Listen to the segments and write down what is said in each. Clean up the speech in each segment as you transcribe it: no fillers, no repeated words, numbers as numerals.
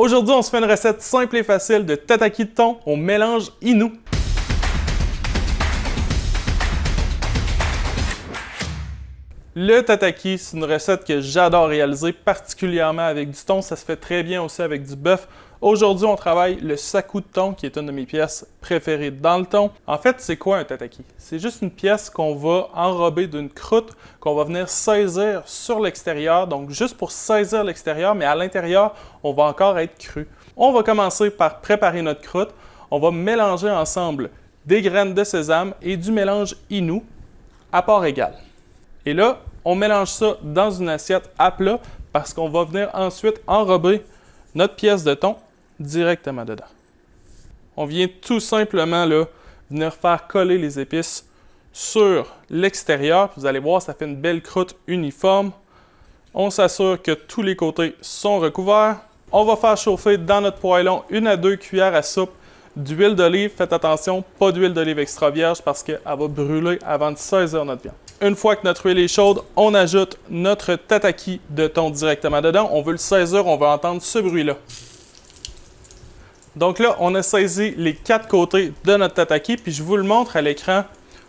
Aujourd'hui, on se fait une recette simple et facile de tataki de thon au mélange Inu. Le tataki, c'est une recette que j'adore réaliser, particulièrement avec du thon. Ça se fait très bien aussi avec du bœuf. Aujourd'hui, on travaille le saku de thon, qui est une de mes pièces préférées dans le thon. En fait, c'est quoi un tataki? C'est juste une pièce qu'on va enrober d'une croûte, qu'on va venir saisir sur l'extérieur. Donc, juste pour saisir l'extérieur, mais à l'intérieur, on va encore être cru. On va commencer par préparer notre croûte. On va mélanger ensemble des graines de sésame et du mélange Inu à part égale. Et là, on mélange ça dans une assiette à plat parce qu'on va venir ensuite enrober notre pièce de thon directement dedans. On vient tout simplement là, venir faire coller les épices sur l'extérieur. Vous allez voir, ça fait une belle croûte uniforme. On s'assure que tous les côtés sont recouverts. On va faire chauffer dans notre poêlon 1 à 2 cuillères à soupe d'huile d'olive. Faites attention, pas d'huile d'olive extra vierge parce qu'elle va brûler avant de saisir notre viande. Une fois que notre huile est chaude, on ajoute notre tataki de thon directement dedans. On veut le saisir, on veut entendre ce bruit-là. Donc là, on a saisi les 4 côtés de notre tataki, puis je vous le montre à l'écran.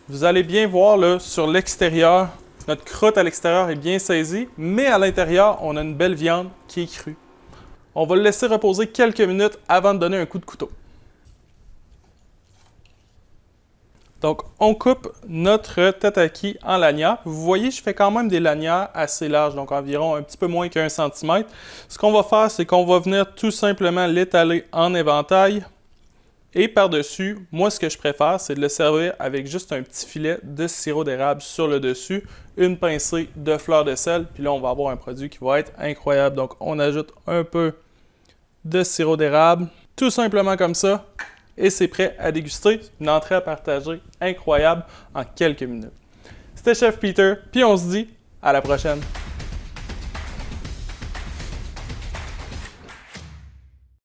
Vous allez bien voir là, sur l'extérieur, notre croûte à l'extérieur est bien saisie, mais à l'intérieur, on a une belle viande qui est crue. On va le laisser reposer quelques minutes avant de donner un coup de couteau. Donc, on coupe notre tataki en lanières. Vous voyez, je fais quand même des lanières assez larges, donc environ un petit peu moins qu'1 cm. Ce qu'on va faire, c'est qu'on va venir tout simplement l'étaler en éventail. Et par-dessus, moi, ce que je préfère, c'est de le servir avec juste un petit filet de sirop d'érable sur le dessus, une pincée de fleur de sel, puis là, on va avoir un produit qui va être incroyable. Donc, on ajoute un peu de sirop d'érable, tout simplement comme ça. Et c'est prêt à déguster, une entrée à partager incroyable en quelques minutes. C'était Chef Peter, puis on se dit à la prochaine.